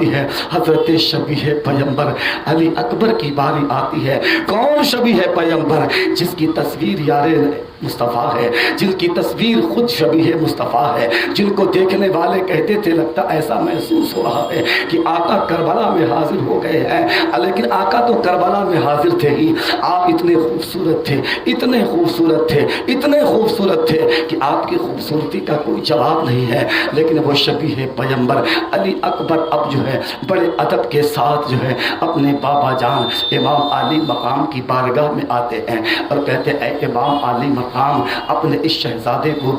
ہے حضرت شبیہ پیغمبر علی اکبر کی باری آتی ہے۔ کون شبیہ پیغمبر؟ جس کی تصویر یار مصطفیٰ ہے، جن کی تصویر خود شبیہ مصطفیٰ ہے، جن کو دیکھنے والے کہتے تھے لگتا ایسا محسوس ہو رہا ہے کہ آقا کربلا میں حاضر ہو گئے ہیں، لیکن آقا تو کربلا میں حاضر تھے ہی، آپ اتنے خوبصورت تھے، اتنے خوبصورت تھے، اتنے خوبصورت تھے کہ آپ کی خوبصورتی کا کوئی جواب نہیں ہے۔ لیکن وہ شبیہ پیغمبر علی اکبر اب جو ہے بڑے ادب کے ساتھ جو ہے اپنے بابا جان امام علی مقام کی بارگاہ میں آتے ہیں اور کہتے ہیں اے امام علی مقام، اپنے اس شہزادے کو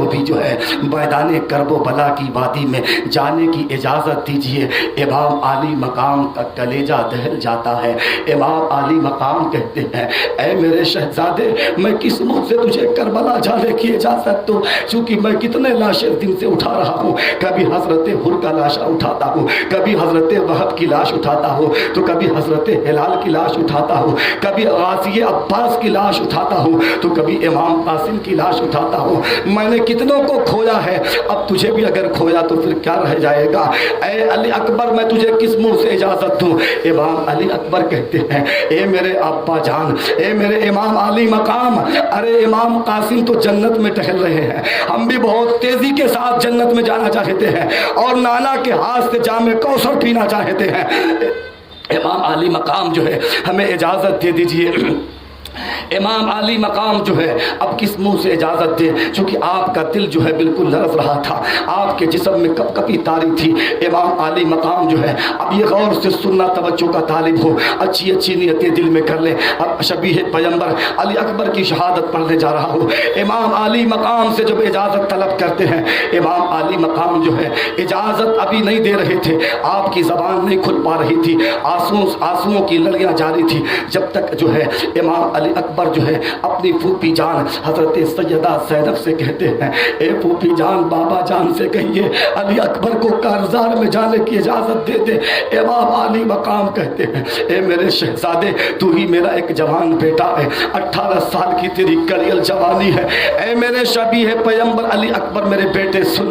بھی جو ہے میدان کرب و بلا کی وادی میں جانے کی اجازت دیجیے۔ امام علی مقام کا کلیجہ دہل جاتا ہے۔ امام علی مقام کہتے ہیں اے میرے شہزادے، میں کس منہ سے تجھے کربلا جانے کی اجازت دوں، چونکہ میں کتنے لاشیں دن سے اٹھا رہا ہوں، کبھی حضرت حر کا لاش اٹھاتا ہوں، کبھی حضرت وہب کی لاش اٹھاتا ہوں، تو کبھی حضرت ہلال کی لاش اٹھاتا ہوں، کبھی غازی عباس کی لاش اٹھاتا ہوں، تو کبھی امام قاسم کی لاش اٹھاتا ہوں۔ میں نے کتنوں کو کھویا ہے، اب تجھے بھی اگر کھویا تو پھر کیا رہ جائے گا؟ اے علی اکبر، میں تجھے کس منہ سے اجازت دوں؟ امام علی اکبر کہتے ہیں اے میرے ابا جان، اے میرے امام علی مقام، ارے امام قاسم تو جنت میں ٹہل رہے ہیں، ہم بھی بہت تیزی کے ساتھ جنت میں جانا چاہتے ہیں اور نانا کے ہاتھ سے جام کوثر پینا چاہتے ہیں۔ امام علی مقام جو ہے ہمیں اجازت دے دیجئے۔ امام علی مقام جو ہے اب کس منہ سے اجازت دے، چونکہ آپ کا دل جو ہے بالکل لرز رہا تھا، آپ کے جسم میں کپ کپی طاری تھی۔ امام علی مقام جو ہے اب یہ غور سے سننا توجہ کا طالب ہو، اچھی نیتیں دل میں کر لیں۔ اب شبیہ پیغمبر علی اکبر کی شہادت پڑھنے جا رہا ہوں۔ امام علی مقام سے جب اجازت طلب کرتے ہیں، امام علی مقام جو ہے اجازت ابھی نہیں دے رہے تھے، آپ کی زبان نہیں کھل پا رہی تھی، آنسوؤں کی لڑیاں جاری تھی، جب تک جو ہے امام علی اکبر جو ہے اپنی پھوپھی جان حضرت سیدہ زینب سے کہتے ہیں اے پھوپھی جان، بابا جان سے کہیے علی اکبر کو کارزار میں جانے کی اجازت دے دے۔ امام علی مقام کہتے ہیں اے میرے شہزادے، تو ہی میرا ایک جوان بیٹا ہے، 18 سال کی تیری کلیل جوانی ہے۔ اے میرے شبیہ پیغمبر علی اکبر، میرے بیٹے سن،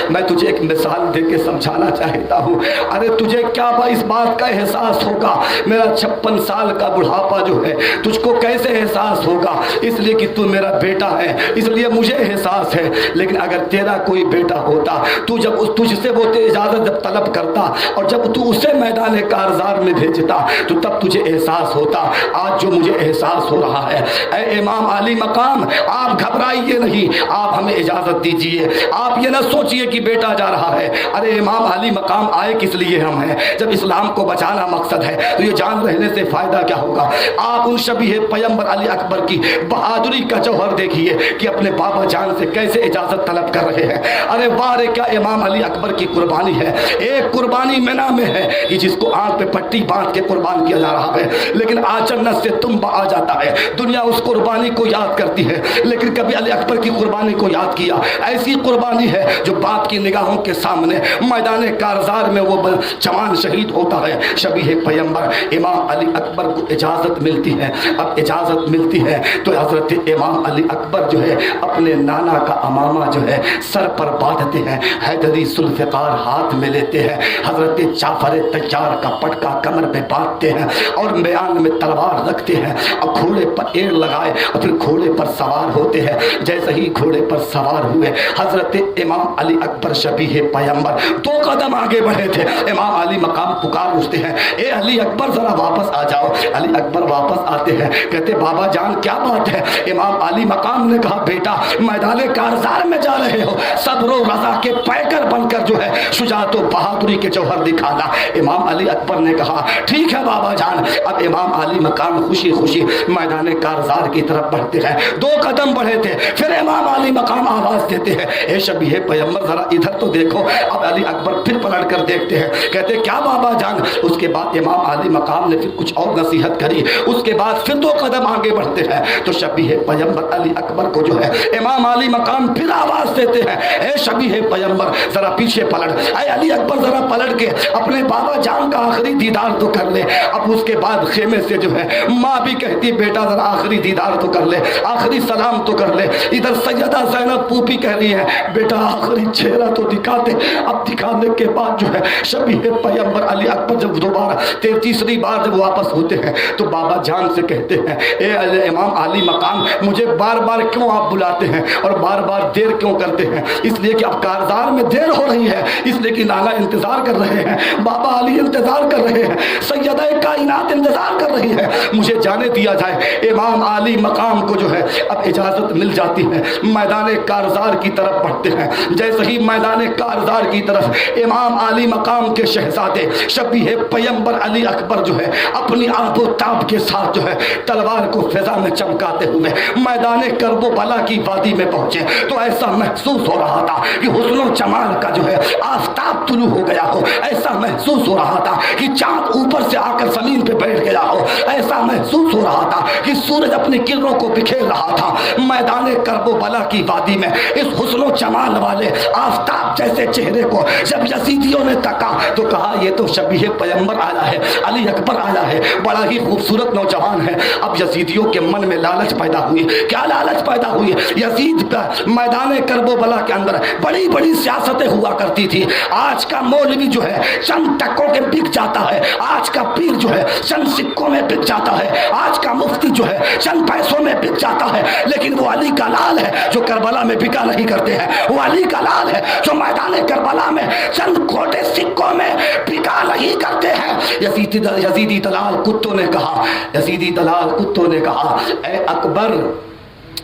میں تجھے ایک مثال دے کے سمجھانا چاہتا ہوں۔ ارے تجھے کیا اس بات کا احساس ہوگا، میرا 56 سال کا بڑھاپا جو ہے تجھ کو کیسے احساس ہوگا؟ اس لیے کہ تو میرا بیٹا ہے، اس لیے مجھے احساس ہے، لیکن اگر تیرا کوئی بیٹا ہوتا، تو جب تجھ سے وہ اجازت جب طلب کرتا اور جب تو اسے میدان کارزار میں بھیجتا تو تب تجھے احساس ہوتا۔ آج جو مجھے احساس ہو رہا ہے، اے امام علی مقام، آپ گھبرائیے نہیں، آپ ہمیں اجازت دیجئے، آپ یہ نہ سوچئے کہ بیٹا جا رہا ہے۔ ارے امام علی مقام، آئے کس لیے ہم ہیں؟ جب اسلام کو بچانا مقصد ہے تو یہ جان رہنے سے فائدہ کیا ہوگا؟ آپ ان شبیہ پیغمبر علی اکبر کی بہادری کا جوہر دیکھیے کہ اپنے بابا جان سے کیسے اجازت طلب کر رہے ہیں۔ ارے بارے کیا امام علی اکبر کی قربانی ہے، ایک قربانی مینا میں ہے کہ جس کو آنکھ پہ پٹی باندھ کے قربان کیا جا رہا ہے، لیکن اچانک سے تم آ جاتا ہے، دنیا اس قربانی کو یاد کرتی ہے، لیکن کبھی علی اکبر کی قربانی کو یاد کیا؟ ایسی قربانی ہے جو باپ کی نگاہوں کے سامنے میدان کارزار میں وہ جوان شہید ہوتا ہے۔ شبیہ پیغمبر امام علی اکبر کو اجازت ملتی ہے۔ اب اجازت ملتی ہے تو حضرت امام علی اکبر جو ہے اپنے نانا کا امامہ جو ہے سر پر باندھتے ہیں، حیدری ذوالفقار ہاتھ میں لیتے ہیں، حضرت جعفر طیار کا پٹکا کمر میں باندھتے ہیں اور میان میں تلوار رکھتے ہیں اور گھوڑے پر ایڑ لگائے اور پھر گھوڑے پر سوار ہوتے ہیں۔ جیسے ہی گھوڑے پر سوار ہوئے، حضرت امام علی اکبر شبیہ پیغمبر 2 قدم آگے بڑھے تھے، امام علی مقام پکار اٹھتے ہیں اے علی اکبر ذرا واپس آ جاؤ۔ علی اکبر واپس آتے ہیں، کہتے بابا جان کیا بات ہے؟ امام علی مقام نے کہا بیٹا میدان کارزار میں جا رہے ہو، صبر و رضا کے پیکر بن کر جو ہے شجاعت و بہادری کے جوہر دکھانا۔ امام علی اکبر نے کہا ٹھیک ہے بابا جان۔ اب امام علی مقام خوشی خوشی میدان کارزار کی طرف بڑھتے ہیں، 2 قدم بڑھے تھے، پھر امام علی مقام آواز دیتے ہیں اے شبیہ پیغمبر ذرا ادھر تو دیکھو۔ اب علی اکبر پھر پلٹ کر دیکھتے ہیں، کہتے کیا بابا جان؟ اس کے بعد امام علی مقام نے پھر کچھ اور نصیحت کری، اس کے بعد پھر 2 قدم آگے آگے بڑھتے ہیں تو شبیہ پیغمبر علی اکبر کو جو ہے امام علی مقام پھر آواز دیتے ہیں، اے شبیہ پیغمبر ذرا پیچھے پلٹ، اے علی اکبر ذرا پلٹ کے اپنے بابا جان کا آخری دیدار تو کر لے۔ اب اس کے بعد خیمے سے جو ہے ماں بھی کہتی بیٹا ذرا آخری دیدار تو کر لے، آخری سلام تو کر لے۔ ادھر سیدہ زینب پوپھی کہہ رہی ہے بیٹا آخری چہرہ تو دکھاتے۔ اب دکھانے کے بعد جو ہے شبیہ پیغمبر علی اکبر جب دوبارہ تیسری بار جب واپس ہوتے ہیں تو بابا جان سے کہتے ہیں اے امام علی مقام مجھے بار بار کیوں آپ بلاتے ہیں اور بار بار دیر کیوں کرتے ہیں؟ اس لیے کہ اب کارزار میں دیر ہو رہی ہے، اس لیے کہ نانا انتظار کر رہے ہیں، بابا علی انتظار کر رہے ہیں، سیدہ کائنات انتظار کر رہی ہے، مجھے جانے دیا جائے۔ امام علی مقام کو جو ہے اب اجازت مل جاتی ہے، میدان کارزار کی طرف بڑھتے ہیں۔ جیسے ہی میدان کارزار کی طرف امام علی مقام کے شہزادے شبیہ پیغمبر علی اکبر جو ہے اپنی آب و تاب کے ساتھ جو ہے تلوار کو فضا میں چمکاتے ہوئے میدان کرب و بلا کی وادی میں پہنچے تو ایسا محسوس ہو رہا تھا کہ حسن و جمال کا جو ہے آفتاب طلوع ہو گیا ہو، ایسا محسوس ہو رہا تھا کہ چاند اوپر سے آ کر زمین پہ بیٹھ گیا ہو، ایسا محسوس ہو رہا تھا کہ سورج اپنی کرنوں کو بکھیر رہا تھا۔ میدان کرب و بلا کی وادی میں اس حسن و جمال والے آفتاب جیسے چہرے کو جب یزیدیوں نے تکا تو کہا یہ تو شبیہ پیغمبر آیا ہے، علی اکبر آیا ہے، بڑا ہی خوبصورت نوجوان ہے۔ اب یزیدیوں کے من میں لالچ پیدا ہوئی۔ کیا لالچ پیدا ہوئی؟ یزید میدان کرب و بلا کے اندر بڑی بڑی سیاستیں ہوا کرتی تھی۔ آج کا مولوی جو ہے چند ٹکوں کے بک جاتا ہے، آج کا پیر جو ہے چند سکوں میں بک جاتا ہے، آج کا مفتی جو ہے چند پیسوں میں بک جاتا ہے، لیکن وہ علی کا لال ہے جو کربلا میں بکا نہیں کرتے ہیں، وہ علی کا لال ہے جو میدان کربلا میں چند کھوٹے سکوں میں بکا نہیں کرتے ہیں۔ یزیدی دلال کتوں نے کہا، یزیدی دلال کتوں نے کہا اے اکبر،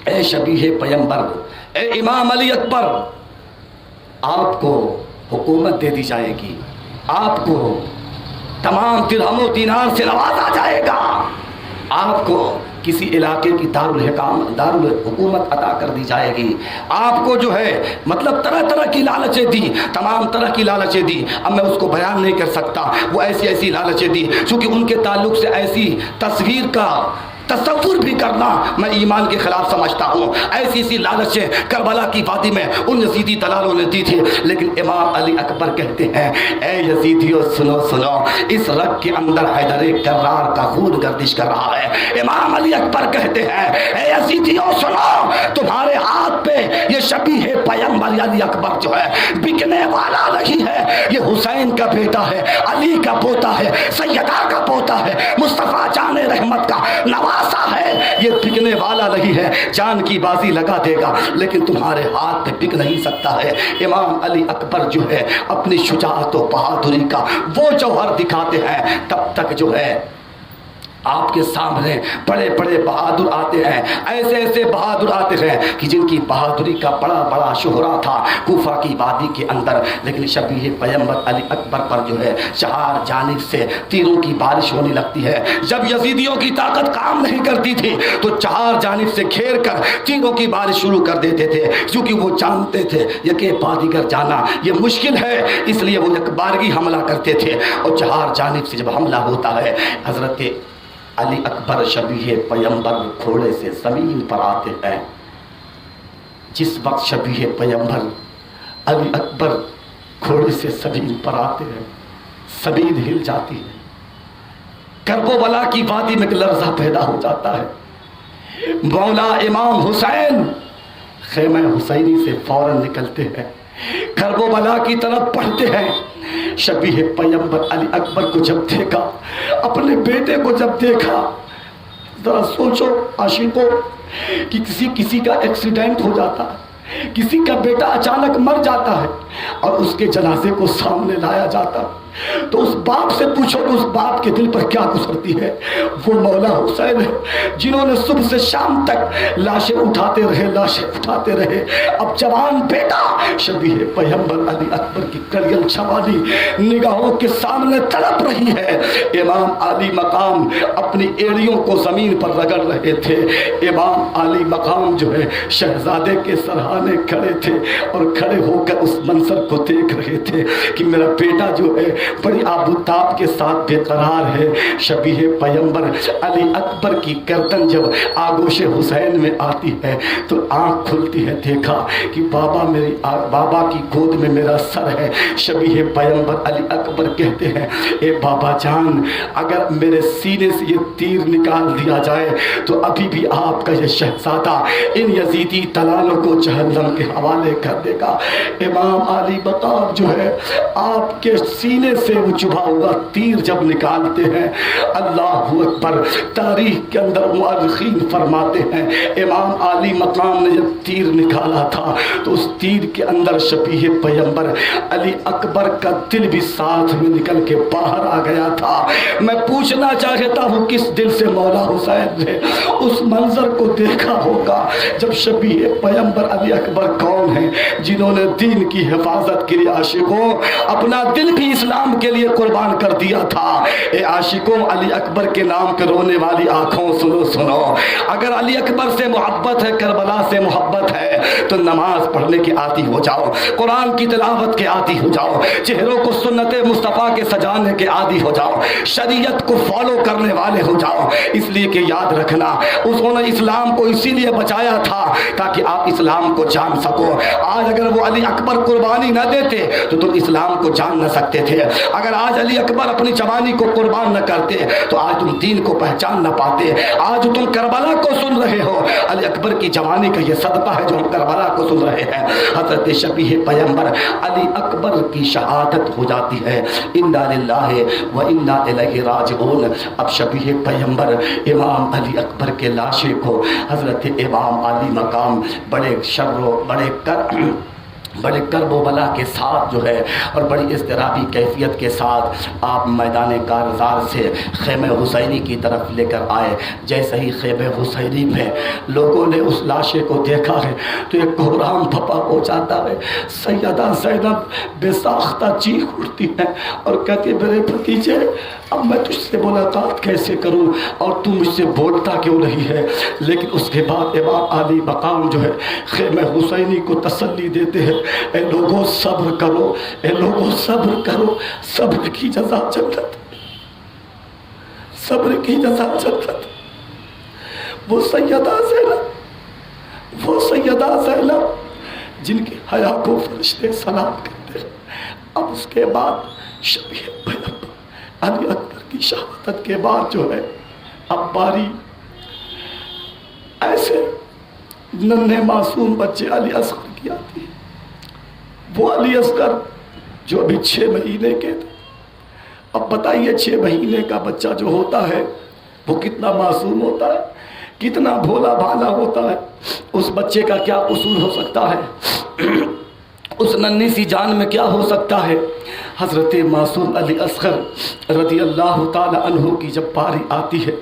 اے شبیہ پیغمبر، اے امام علی اکبر، آپ کو حکومت دے دی جائے گی، آپ کو تمام درہم و دینار سے نوازا جائے گا، آپ کو کسی علاقے کی دارالحکومت عطا کر دی جائے گی، آپ کو جو ہے مطلب طرح طرح کی لالچیں دی، تمام طرح کی لالچیں دی۔ اب میں اس کو بیان نہیں کر سکتا، وہ ایسی ایسی لالچیں دی چونکہ ان کے تعلق سے ایسی تصویر کا تصور بھی کرنا میں ایمان کے خلاف سمجھتا ہوں۔ ایسی ایسی لالچیں کربلا کی وادی میں ان یزیدی دلالوں نے دی تھی، لیکن امام علی اکبر کہتے ہیں اے یزیدیو سنو سنو، اس رگ کے اندر حیدر کرار کا خون گردش کر رہا ہے۔ امام علی اکبر کہتے ہیں اے یزیدیو سنو، تمہارے ہاتھ پہ یہ شبیہ پیغمبر علی اکبر جو ہے بکنے والا نہیں ہے، یہ حسین کا بیٹا ہے، علی کا پوتا ہے، سیدہ کا پوتا ہے، مصطفیٰ جان رحمت کا نواز ہے، یہ بکنے والا نہیں ہے، جان کی بازی لگا دے گا لیکن تمہارے ہاتھ پہ بک نہیں سکتا ہے۔ امام علی اکبر جو ہے اپنی شجاعت و بہادری کا وہ جوہر دکھاتے ہیں، تب تک جو ہے آپ کے سامنے بڑے بڑے بہادر آتے ہیں، ایسے ایسے بہادر آتے ہیں کہ جن کی بہادری کا بڑا بڑا شہرا تھا کوفہ کی وادی کے اندر، لیکن شبیہ پیغمبر علی اکبر پر جو ہے چار جانب سے تیروں کی بارش ہونے لگتی ہے۔ جب یزیدیوں کی طاقت کام نہیں کرتی تھی تو چار جانب سے گھیر کر تیروں کی بارش شروع کر دیتے تھے، کیونکہ وہ جانتے تھے یکے بعد دیگر جانا یہ مشکل ہے، اس لیے وہ یکبارگی حملہ کرتے تھے، اور چار جانب سے جب حملہ ہوتا ہے حضرت علی اکبر شبیہ پیغمبر گھوڑے سے زمین پر آتے ہیں۔ جس وقت شبیہ پیغمبر علی اکبر گھوڑے سے زمین پر آتے ہیں زمین ہل جاتی ہے، کرب و بلا کی وادی میں ایک لرزہ پیدا ہو جاتا ہے۔ مولا امام حسین خیمہ حسینی سے فوراً نکلتے ہیں، کرب و بلا کی طرف بڑھتے ہیں۔ شبیہ پیغمبر علی اکبر کو جب دیکھا، اپنے بیٹے کو جب دیکھا، ذرا سوچو عاشقوں کہ کسی کا ایکسیڈنٹ ہو جاتا ہے، کسی کا بیٹا اچانک مر جاتا ہے اور اس کے جنازے کو سامنے لایا جاتا تو اس باپ سے پوچھو کہ اس باپ کے دل پر کیا گزرتی ہے۔ وہ مولا حسین جنہوں نے صبح سے شام تک لاشیں اٹھاتے رہے، اب جوان بیٹا شبیہ پیغمبر علی اکبر کی کڑیل چھوالی نگاہوں کے سامنے تڑپ رہی ہے۔ امام علی مقام اپنی ایڑیوں کو زمین پر رگڑ رہے تھے، امام علی مقام جو ہے شہزادے کے سرہانے کھڑے تھے اور کھڑے ہو کر اس منظر منظر کو دیکھ رہے تھے کہ میرا بیٹا جو ہے بڑی آبوتاب کے ساتھ بے قرار ہے، شبیہ پیمبر علی اکبر کی گردن جب آغوش حسین میں آتی ہے تو آنکھ کھلتی ہے، دیکھا کہ بابا کی گود میں میرا سر ہے۔ شبیہ پیمبر علی اکبر کہتے ہیں اے بابا جان، اگر میرے سینے سے یہ تیر نکال دیا جائے تو ابھی بھی آپ کا یہ شہزادہ ان یزیدی دلالوں کو جہنم کے حوالے کر دے گا۔ امام علی مقام جو ہے آپ کے سینے سے وہ چبھا ہوا تیر جب نکالتے ہیں، اللہ اکبر، تاریخ کے اندر مؤرخین فرماتے ہیں امام علی مقام نے جب تیر نکالا تھا تو اس تیر کے اندر شبیہ پیمبر علی اکبر کا دل بھی ساتھ میں نکل کے باہر آ گیا تھا۔ میں پوچھنا چاہتا ہوں کس دل سے مولا حسین نے اس منظر کو دیکھا ہوگا جب شبیہ پیمبر علی اکبر کون ہیں جنہوں نے دین کی حفاظت کے لیے عاشقوں اپنا دل بھی اسلام کے لیے قربان کر دیا تھا۔ اے عاشقوں، علی اکبر کے نام پہ رونے والی آنکھوں سنو، اگر علی اکبر سے محبت ہے، کربلا سے محبت ہے تو نماز پڑھنے کے عادی ہو جاؤ، قرآن کی تلاوت کے عادی ہو جاؤ، چہروں کو سنت مصطفیٰ کے سجانے کے عادی ہو جاؤ، شریعت کو فالو کرنے والے ہو جاؤ۔ اس لیے کہ یاد رکھنا انہوں نے اسلام کو اسی لیے بچایا تھا تاکہ آپ اسلام کو جان سکو۔ آج اگر وہ علی اکبر قربانی نہ دیتے تو تم اسلام کو جان نہ سکتے تھے۔ اگر آج علی اکبر اپنی جوانی کو قربان نہ کرتے تو آج تم دین کو پہچان نہ پاتے۔ آج تم کربلا کو سن رہے ہو، علی اکبر کی جوانی کا یہ صدقہ ہے جو ہم کربلا کو سن رہے ہیں۔ حضرت شبیہ پیمبر علی اکبر کی شہادت ہو جاتی ہے، انا للہ و انا الیہ راجعون۔ اب شبیہ پیمبر امام علی اکبر کے لاشے کو حضرت امام علی مقام بڑے کرب و بلا کے ساتھ جو ہے اور بڑی اضطرابی کیفیت کے ساتھ آپ میدان کارزار سے خیمہ حسینی کی طرف لے کر آئے۔ جیسے ہی خیمہ حسینی میں لوگوں نے اس لاشے کو دیکھا ہے تو ایک کوہرام پھپا ہو جاتا ہے۔ سیدہ زینب بے ساختہ چیخ اٹھتی ہے اور کہتی ہے میرے بھتیجے، اب میں تجھ سے ملاقات کیسے کروں اور تو مجھ سے بولتا کیوں نہیں ہے؟ لیکن اس کے بعد امام علی مقام جو ہے خیمہ حسینی کو تسلی دیتے ہیں، اے لوگوں صبر کرو، اے لوگوں صبر کرو، صبر کی جزا جنت، صبر کی جزا جنت۔ وہ سیدہ زینب جن کی حیا کو فرشتے سلام کرتے ہیں۔ اب اس کے بعد شبیہ پیمبر علی اکبر کی شہادت کے بعد جو ہے اب باری ایسے ننھے معصوم بچے علی اصغر کی آتی ہے۔ وہ علی اصغر جو ابھی 6 مہینے کے تھے۔ اب بتائیے 6 مہینے کا بچہ جو ہوتا ہے وہ کتنا معصوم ہوتا ہے، کتنا بھولا بھالا ہوتا ہے۔ اس بچے کا کیا قصور ہو سکتا ہے، اس ننھی سی جان میں کیا ہو سکتا ہے۔ حضرت معصوم علی اصغر رضی اللہ تعالی عنہ کی جب باری آتی ہے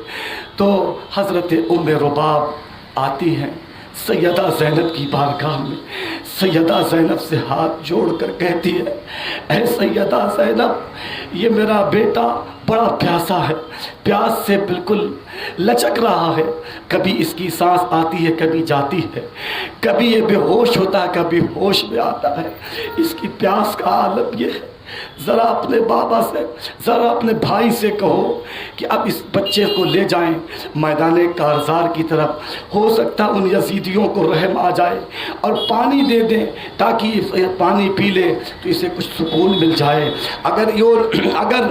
تو حضرت ام رباب آتی ہیں سیدہ زینب کی بارگاہ میں۔ سیدہ زینب سے ہاتھ جوڑ کر کہتی ہے اے سیدہ زینب، یہ میرا بیٹا بڑا پیاسا ہے، پیاس سے بالکل لچک رہا ہے، کبھی اس کی سانس آتی ہے کبھی جاتی ہے، کبھی یہ بے ہوش ہوتا ہے کبھی ہوش میں آتا ہے، اس کی پیاس کا عالم یہ ہے۔ ذرا اپنے بابا سے، ذرا اپنے بھائی سے کہو کہ اب اس بچے کو لے جائیں میدان کارزار کی طرف، ہو سکتا ان یزیدیوں کو رحم آ جائے اور پانی دے دیں تاکہ پانی پی لے تو اسے کچھ سکون مل جائے۔ اگر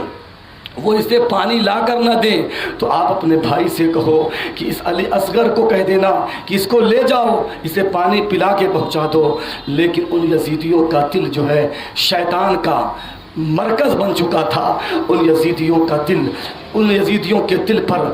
وہ اسے پانی لا کر نہ دیں تو آپ اپنے بھائی سے کہو کہ اس علی اصغر کو کہہ دینا کہ اس کو لے جاؤ، اسے پانی پلا کے پہنچا دو۔ لیکن ان یزیدیوں کا دل جو ہے شیطان کا مرکز بن چکا تھا، ان یزیدیوں کے دل پر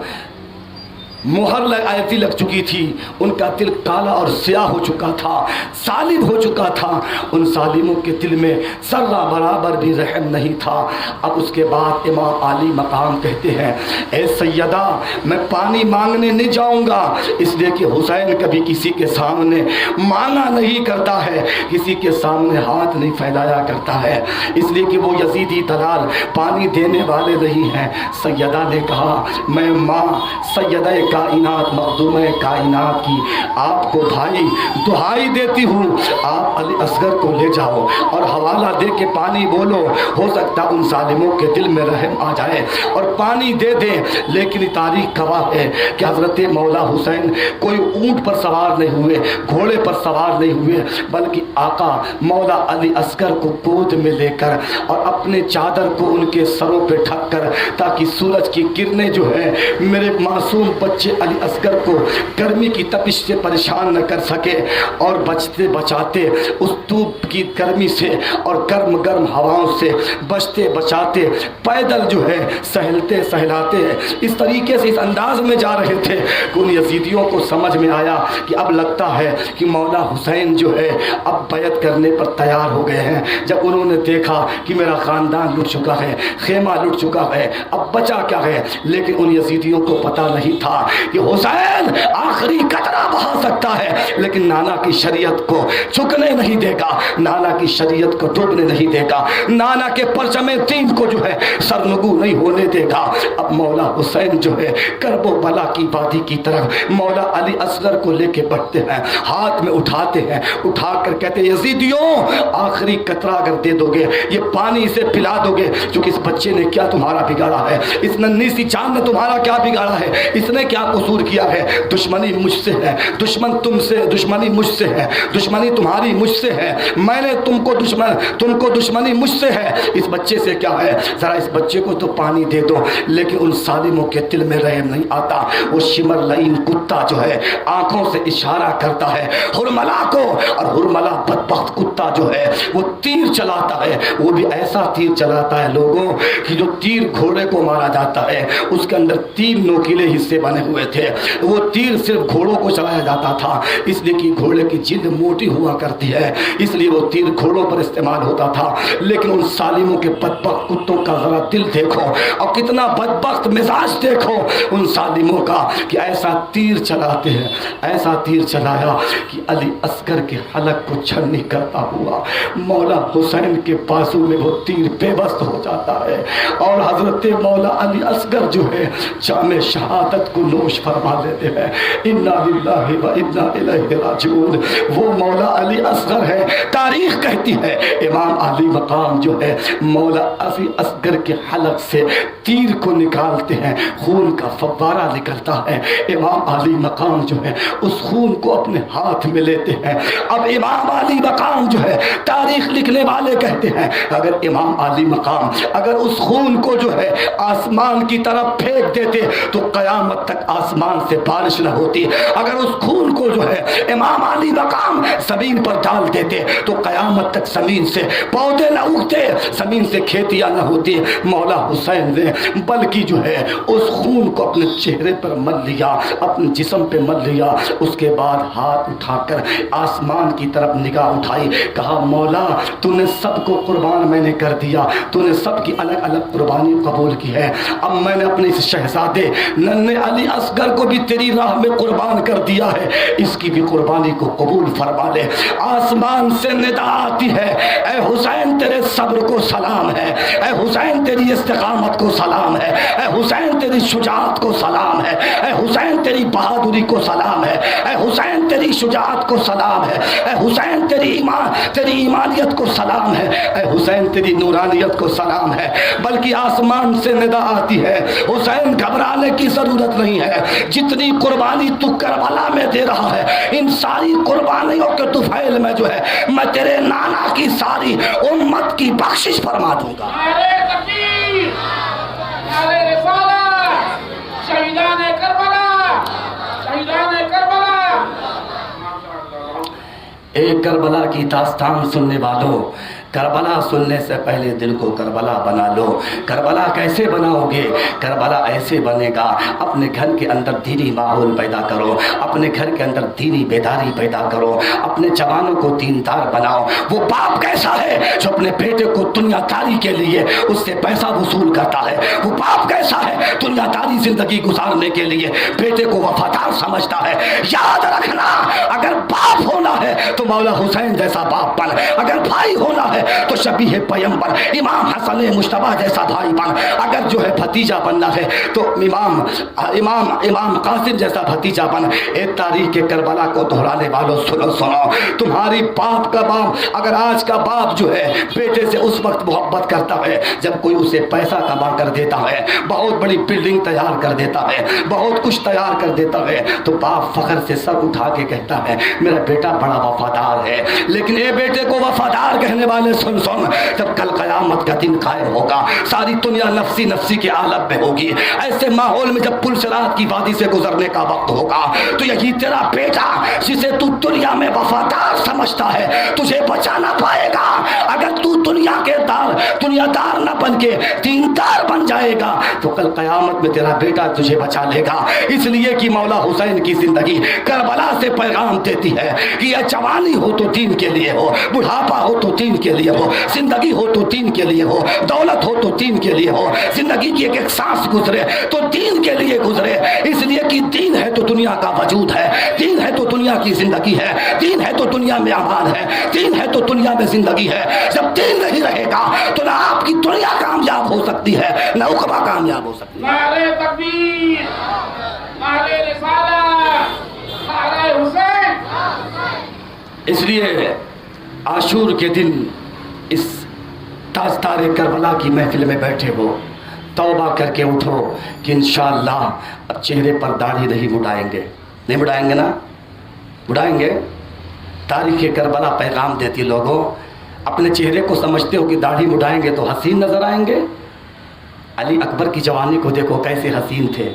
مہر لگ چکی تھی، ان کا دل کالا اور سیاہ ہو چکا تھا، ظالم ہو چکا تھا، ان ظالموں کے دل میں ذرہ برابر بھی رحم نہیں تھا۔ اب اس کے بعد امام علی مقام کہتے ہیں اے سیدہ، میں پانی مانگنے نہیں جاؤں گا، اس لیے کہ حسین کبھی کسی کے سامنے مانگا نہیں کرتا ہے، کسی کے سامنے ہاتھ نہیں پھیلایا کرتا ہے، اس لیے کہ وہ یزیدی دلال پانی دینے والے نہیں ہیں۔ سیدہ نے کہا میں ماں سیدہ کائنات مخدوم کائنات کی آپ کو بھائی دعائی دیتی ہوں، آپ علی اصغر کو لے جاؤ اور حوالہ دے کے پانی بولو، ہو سکتا ان ظالموں کے دل میں رحم آ جائے اور پانی دے دیں۔ لیکن تاریخ گواہ ہے کہ حضرت مولا حسین کوئی اونٹ پر سوار نہیں ہوئے، گھوڑے پر سوار نہیں ہوئے، بلکہ آقا مولا علی اصغر کو گود میں لے کر اور اپنے چادر کو ان کے سروں پہ ڈھک کر، تاکہ سورج کی کرنیں جو ہے میرے معصوم بچے علی اصغر کو گرمی کی تپش سے پریشان نہ کر سکے، اور بچتے بچاتے اس دھوپ کی گرمی سے اور گرم گرم ہواؤں سے بچتے بچاتے پیدل جو ہے سہلتے سہلاتے اس طریقے سے اس انداز میں جا رہے تھے کہ ان یزیدیوں کو سمجھ میں آیا کہ اب لگتا ہے کہ مولا حسین جو ہے اب بیعت کرنے پر تیار ہو گئے ہیں۔ جب انہوں نے دیکھا کہ میرا خاندان لٹ چکا ہے، خیمہ لٹ چکا ہے، اب بچا کیا ہے، لیکن ان یزیدیوں کو پتہ نہیں تھا کہ حسین آخری قطرہ بہا سکتا ہے لیکن نانا کی شریعت کو جھکنے نہیں دے گا، نانا کی شریعت کو ڈوبنے نہیں دے گا، نانا کے پرچم دین کو جو ہے سرنگو نہیں ہونے دے گا۔ اب مولا حسین جو ہے کرب و بلا کی وادی کی طرف مولا علی اصغر کو لے کے بڑھتے ہیں، ہاتھ میں اٹھاتے ہیں، اٹھا کر کہتے ہیں یزیدیوں آخری قطرہ اگر دے دو گے، یہ پانی اسے پلا دو گے، چونکہ اس بچے نے کیا تمہارا بگاڑا ہے، اس ننھی سی جان نے تمہارا کیا بگاڑا ہے، اس نے کیا قصور کیا ہے، دشمنی مجھ سے ہے، دشمن تم سے، دشمنی مجھ سے ہے، دشمنی تمہاری مجھ سے ہے، میں نے تم کو دشمنی مجھ سے ہے، اس بچے سے کیا ہے، ذرا اس بچے کو تو پانی دے دو۔ لیکن ان ظالموں کے دل میں رحم نہیں آتا۔ وہ شمر لعین کتا جو ہے آنکھوں سے اشارہ کرتا ہے ہرملا کو، اور ہرملا بدبخت کتا جو ہے وہ تیر چلاتا ہے، وہ بھی ایسا تیر چلاتا ہے لوگوں کہ جو تیر گھوڑے کو مارا جاتا ہے اس کے اندر 3 نوکیلے حصے بنے ہوئے تھے، وہ تیر صرف گھوڑوں کو چلایا جاتا تھا، اس لیے کہ گھوڑے کی جلد موٹی ہوا کرتی ہے، اس لیے وہ تیر گھوڑوں پر استعمال ہوتا تھا۔ لیکن ان ظالموں کے بدبخت کتوں کا ذرا دل دیکھو اور کتنا بدبخت مزاج دیکھو ان ظالموں کا کہ ایسا تیر چلاتے ہیں، ایسا تیر چلایا کہ علی اصغر کے حلق کو چھلنی کرتا ہوا مولا حسین کے بازو میں وہ تیر بے بس ہو جاتا ہے، اور حضرت مولا علی اصغر جو ہے جام شہادت کو نوش فرما لیتے ہیں۔ انا للہ و انا الیہ راجعون۔ وہ مولا علی اصغر ہے، تاریخ کہتی ہے امام علی مقام جو ہے مولا علی اصغر کے حلق سے تیر کو نکالتے ہیں، خون کا فوارہ نکلتا ہے، امام علی مقام جو ہے اس خون کو اپنے ہاتھ میں لیتے ہیں۔ اب امام علی مقام جو ہے تاریخ لکھنے والے کہتے ہیں اگر امام علی مقام اگر اس خون کو جو ہے آسمان کی طرف پھینک دیتے تو قیامت تک آسمان سے بارش نہ ہوتی، اگر اس خون کو جو ہے امام علی مقام زمین پر ڈال دیتے تو قیامت تک زمین سے پودے نہ اگتے، زمین سے کھیتیاں نہ ہوتی۔ مولا حسین نے بلکہ جو ہے اس خون کو اپنے چہرے پر مل لیا، اپنے جسم پہ مل لیا، اس کے بعد ہاتھ اٹھا کر آسمان کی طرف نگاہ اٹھائی، کہا مولا تو نے سب کو قربان میں نے کر دیا، تو نے سب کی الگ الگ قربانی قبول کی ہے، اب میں نے اپنے اس شہزادے ننھے علی اصغر کو بھی تیری راہ میں قربان کر دیا ہے، اس کی بھی قربانی کو قبول فرما لے۔ آسمان سے ندا آتی ہے اے حسین تیرے صبر کو سلام ہے، اے حسین تیری استقامت کو سلام ہے، اے حسین تیری شجاعت کو سلام ہے، اے حسین تیری بہادری کو سلام ہے، اے حسین تیری شجاعت کو سلام ہے، اے حسین تیری ایمانیت کو سلام ہے، اے حسین تیری نورانیت کو سلام ہے۔ بلکہ آسمان سے ندا آتی ہے حسین گھبرانے کی ضرورت نہیں ہے، جتنی قربانی تو کربلا میں دے رہا ہے ان ساری قربانیوں کے طفیل میں جو ہے میں تیرے نانا کی ساری امت کی بخشش فرما دوں گا۔ شہیدان کربلا، شہیدان کربلا۔ ایک کربلا کی داستان سننے والوں، کربلا سننے سے پہلے دل کو کربلا بنا لو۔ کربلا کیسے بناؤ گے؟ کربلا ایسے بنے گا، اپنے گھر کے اندر دینی ماحول پیدا کرو، اپنے گھر کے اندر دینی بیداری پیدا کرو، اپنے جوانوں کو دیندار بناؤ۔ وہ باپ کیسا ہے جو اپنے بیٹے کو دنیا داری کے لیے اس سے پیسہ وصول کرتا ہے؟ وہ باپ کیسا ہے دنیا داری زندگی گزارنے کے لیے بیٹے کو وفادار سمجھتا ہے؟ یاد رکھنا اگر باپ ہونا ہونا ہے تو مولا حسین جیسا باپ بن، اگر بھائی ہونا ہے تو شبیہ پیمبر امام حسن مجتبیٰ جیسا بھائی بن، اگر جو ہے بھتیجا بننا ہے تو امام قاسم جیسا بھتیجا بن۔ اے تاریخ کربلا کو دہرانے والوں سنو سنو، تمہاری باپ کا باپ، اگر آج کا باپ جو ہے بیٹے سے اس وقت محبت کرتا ہے جب کوئی اسے پیسہ کما کر دیتا ہے، بہت بڑی بلڈنگ تیار کر دیتا ہے، بہت کچھ تیار کر دیتا ہے، تو باپ فخر سے سر اٹھا کے کہتا ہے میرا بیٹا بڑا وفادار ہے۔ لیکن اے بیٹے کو وفادار کہنے والے سن سن، جب کل قیامت کا دن قائم ہوگا، ساری دنیا نفسی نفسی کے عالم میں ہوگی، ایسے ماحول میں جب پل صراط کی وادی سے گزرنے کا وقت ہوگا تو یہی تیرا بیٹا جسے تو دنیا میں وفادار سمجھتا ہے تجھے بچا نہ پائے گا۔ اگر تو دنیا دار نہ بن کے دیندار بن جائے گا تو کل قیامت میں تیرا بیٹا تجھے بچا لے گا۔ اس لیے کہ مولا حسین کی زندگی کربلا سے پیغام دیتی ہے کہ یہ جوانی ہو تو دین کے لیے ہو، بڑھاپا ہو تو دین کے لیے ہو، زندگی ہو تو دین کے لیے ہو، دولت ہو تو دین کے لیے ہو، زندگی کی ایک سانس گزرے تو دین کے لیے گزرے۔ اس لیے کہ دین ہے تو دنیا کا وجود ہے، دین ہے تو دنیا کی زندگی ہے، دین ہے تو دنیا میں امان ہے، دین ہے تو دنیا میں زندگی ہے۔ جب دین نہیں رہے گا تو نہ آپ کی دنیا کامیاب ہو سکتی ہے نہ عقبہ کامیاب ہو سکتی ہے۔ نعرہ تکبیر، نعرہ رسالت، نعرہ حسین۔ اس لیے عاشور کے دن اس تاجدار کربلا کی محفل میں بیٹھے ہو، توبہ کر کے اٹھو کہ انشاءاللہ اب چہرے پر داڑھی نہیں مڈائیں گے۔ نہیں مڈائیں گے نا؟ مڈائیں گے۔ تاریخ کربلا پیغام دیتی لوگوں، اپنے چہرے کو سمجھتے ہو کہ داڑھی مڈائیں گے تو حسین نظر آئیں گے؟ علی اکبر کی جوانی کو دیکھو کیسے حسین تھے،